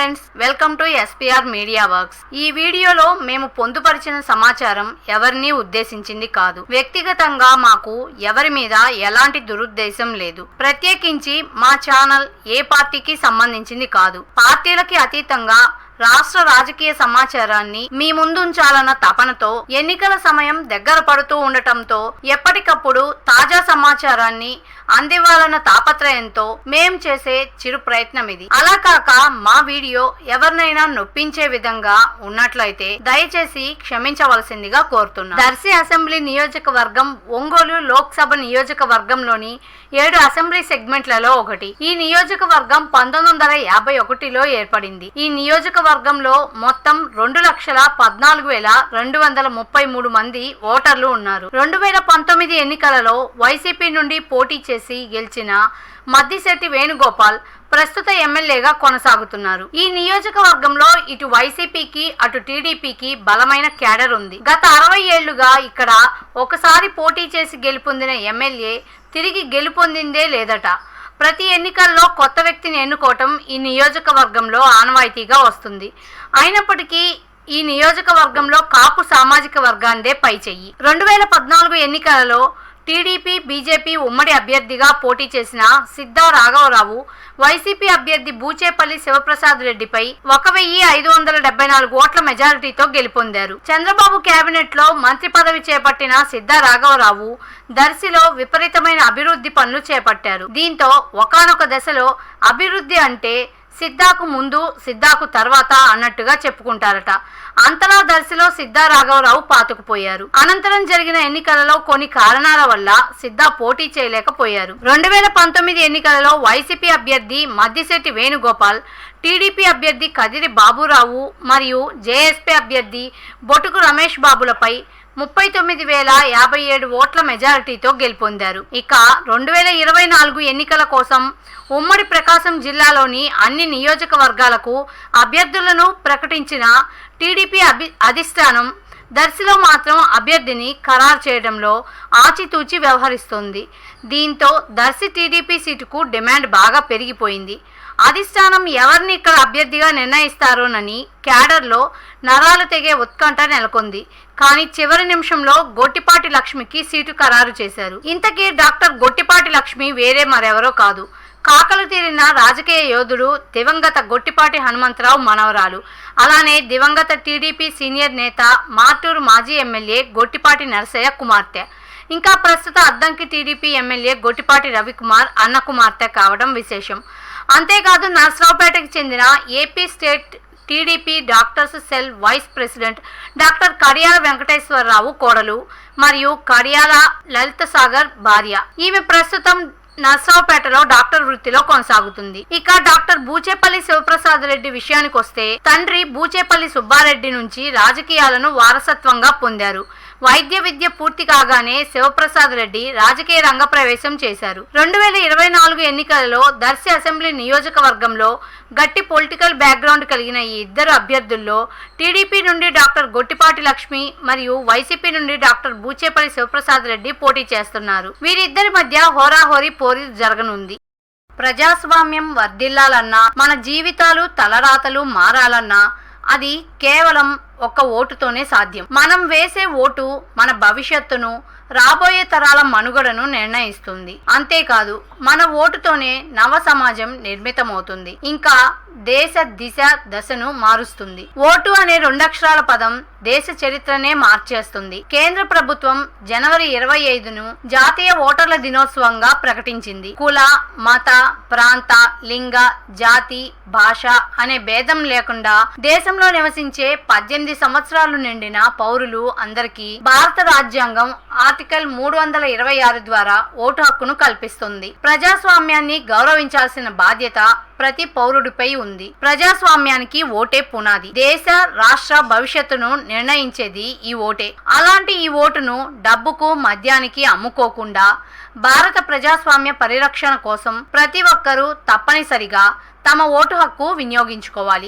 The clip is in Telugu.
Friends, welcome to SPR media works. ఈ వీడియోలో మేము పొందుపరిచిన సమాచారం ఎవరిని ఉద్దేశించింది కాదు. వ్యక్తిగతంగా మాకు ఎవరి మీద ఎలాంటి దురుద్దేశం లేదు. ప్రత్యేకించి మా ఛానల్ ఏ పార్టీకి సంబంధించింది కాదు. పార్టీలకి అతీతంగా రాష్ట్ర రాజకీయ సమాచారాన్ని మీ ముందుంచాలన్న తపనతో, ఎన్నికల సమయం దగ్గర పడుతూ ఉండటంతో ఎప్పటికప్పుడు తాజా సమాచారాన్ని అందివ్వాలన్న తాపత్రయంతో మేం చేసే చిరు ప్రయత్నం ఇది. అలా కాక మా వీడియో ఎవరినైనా నొప్పించే విధంగా ఉన్నట్లయితే దయచేసి క్షమించవలసిందిగా కోరుతున్నాం. దర్శి అసెంబ్లీ నియోజకవర్గం ఒంగోలు లోక్సభ నియోజకవర్గంలోని 7 అసెంబ్లీ సెగ్మెంట్లలో ఒకటి. ఈ నియోజకవర్గం 1951లో ఏర్పడింది. ఈ నియోజకవర్గంలో మొత్తం 2,14,233 మంది ఓటర్లు ఉన్నారు. 2019 ఎన్నికలలో వైసీపీ నుండి పోటీ చేసి గెలిచిన మద్దిశెట్టి వేణుగోపాల్ ప్రస్తుత ఎమ్మెల్యేగా కొనసాగుతున్నారు. ఈ నియోజకవర్గంలో ఇటు వైసీపీకి అటు టీడీపీకి బలమైన క్యాడర్ ఉంది. గత 60 ఏళ్లుగా ఇక్కడ ఒకసారి పోటీ చేసి గెలుపొందిన ఎమ్మెల్యే తిరిగి గెలుపొందిందే లేదట. ప్రతి ఎన్నికల్లో కొత్త వ్యక్తిని ఎన్నుకోవటం ఈ నియోజకవర్గంలో ఆనవాయితీగా వస్తుంది. అయినప్పటికీ ఈ నియోజకవర్గంలో కాపు సామాజిక వర్గాందే పైచెయ్యి. 2014 ఎన్నికలలో టీడీపీ బీజేపీ ఉమ్మడి అభ్యర్థిగా పోటీ చేసిన సిద్ధా రాఘవరావు వైసీపీ అభ్యర్థి బూచేపల్లి శివప్రసాద్ రెడ్డిపై 1,574 ఓట్ల మెజారిటీతో గెలుపొందారు. చంద్రబాబు కేబినెట్ లో మంత్రి పదవి చేపట్టిన సిద్ధా రాఘవరావు దర్శిలో విపరీతమైన అభివృద్ధి పనులు చేపట్టారు. దీంతో ఒకానొక దశలో అభివృద్ధి అంటే సిద్ధాకు ముందు సిద్ధాకు తర్వాత అన్నట్టుగా చెప్పుకుంటారట. అంతలా దర్శిలో సిద్ధా రాఘవరావు పాతుకుపోయారు. అనంతరం జరిగిన ఎన్నికలలో కొన్ని కారణాల వల్ల సిద్ధా పోటీ చేయలేకపోయారు. 2019 ఎన్నికలలో వైసీపీ అభ్యర్థి మద్దిశెట్టి వేణుగోపాల్, టీడీపీ అభ్యర్థి కదిరి బాబురావు మరియు జేఎస్పీ అభ్యర్థి బొటుకు రమేష్ బాబులపై 39,057 ఓట్ల మెజారిటీతో గెలుపొందారు. ఇక 2024 ఎన్నికల కోసం ఉమ్మడి ప్రకాశం జిల్లాలోని అన్ని నియోజకవర్గాలకు అభ్యర్థులను ప్రకటించిన టీడీపీ అధిష్టానం దర్శిలో మాత్రం అభ్యర్థిని ఖరారు చేయడంలో ఆచితూచి వ్యవహరిస్తోంది. దీంతో దర్శి టీడీపీ సీటుకు డిమాండ్ బాగా పెరిగిపోయింది. అధిష్టానం ఎవరిని ఇక్కడ అభ్యర్థిగా నిర్ణయిస్తారోనని క్యాడర్లో నరాలు తెగే ఉత్కంఠ నెలకొంది. కానీ చివరి నిమిషంలో గొట్టిపాటి లక్ష్మికి సీటు ఖరారు చేశారు. ఇంతకీ డాక్టర్ గొట్టిపాటి లక్ష్మి వేరే మరెవరో కాదు, కాకలు తీరిన రాజకీయ యోధుడు దివంగత గొట్టిపాటి హనుమంతరావు మనవరాలు. అలానే దివంగత టీడీపీ సీనియర్ నేత మార్టూరు మాజీ ఎమ్మెల్యే గొట్టిపాటి నరసయ్య కుమార్తె. ఇంకా ప్రస్తుత అద్దంకి టీడీపీ ఎమ్మెల్యే గొట్టిపాటి రవికుమార్ అన్న కుమార్తె కావడం విశేషం. అంతేకాదు నర్సరావుపేటకు చెందిన AP state TDP doctors cell vice president doctor Kadiyala Venkateswararao కోడలు మరియు కడియాల లలిత సాగర్ భార్య. ఈమె ప్రస్తుతం నర్సరావుపేటలో డాక్టర్ వృత్తిలో కొనసాగుతుంది. ఇక డాక్టర్ బూచేపల్లి శివప్రసాద్ రెడ్డి విషయానికి వస్తే తండ్రి బూచేపల్లి సుబ్బారెడ్డి నుంచి రాజకీయాలను వారసత్వంగా పొందారు. వైద్య విద్య పూర్తి కాగానే శివప్రసాద్ రెడ్డి రాజకీయ రంగ ప్రవేశం చేశారు. 2024 ఎన్నికలలో దర్శి అసెంబ్లీ నియోజకవర్గంలో గట్టి పొలిటికల్ బ్యాక్గ్రౌండ్ కలిగిన ఈ ఇద్దరు అభ్యర్థుల్లో టీడీపీ నుండి డాక్టర్ గొట్టిపాటి లక్ష్మి మరియు వైసీపీ నుండి డాక్టర్ బూచేపల్లి శివప్రసాద్ రెడ్డి పోటీ చేస్తున్నారు. వీరిద్దరి మధ్య హోరాహోరీ పోరు జరగనుంది. ప్రజాస్వామ్యం వర్ధిల్లాలన్నా, మన జీవితాలు తలరాతలు మారాలన్నా అది కేవలం ఒక్క ఓటుతోనే సాధ్యం. మనం వేసే ఓటు మన భవిష్యత్తును, రాబోయే తరాల మనుగడను నిర్ణయిస్తుంది. అంతేకాదు మన ఓటుతోనే నవ సమాజం నిర్మితమవుతుంది, ఇంకా దేశ దిశ దశను మారుస్తుంది. ఓటు అనే 2 అక్షరాల పదం దేశ చరిత్రనే మార్చేస్తుంది. కేంద్ర ప్రభుత్వం జనవరి 25ను జాతీయ ఓటర్ల దినోత్సవంగా ప్రకటించింది. కుల, మత, ప్రాంత, లింగ, జాతి, భాష అనే భేదం లేకుండా దేశంలో నివసించే 18 సంవత్సరాలు నిండిన పౌరులు అందరికీ భారత రాజ్యాంగం ఆర్టికల్ 326 ద్వారా ఓటు హక్కును కల్పిస్తుంది. ప్రజాస్వామ్యాన్ని గౌరవించాల్సిన బాధ్యత ప్రతి పౌరుడిపై ఉంది. ప్రజాస్వామ్యానికి ఓటే పునాది. దేశ రాష్ట్ర భవిష్యత్తును నిర్ణయించేది ఈ ఓటే. అలాంటి ఈ ఓటును డబ్బుకు, మద్యానికి అమ్ముకోకుండా భారత ప్రజాస్వామ్య పరిరక్షణ కోసం ప్రతి ఒక్కరూ తప్పనిసరిగా తమ ఓటు హక్కు వినియోగించుకోవాలి.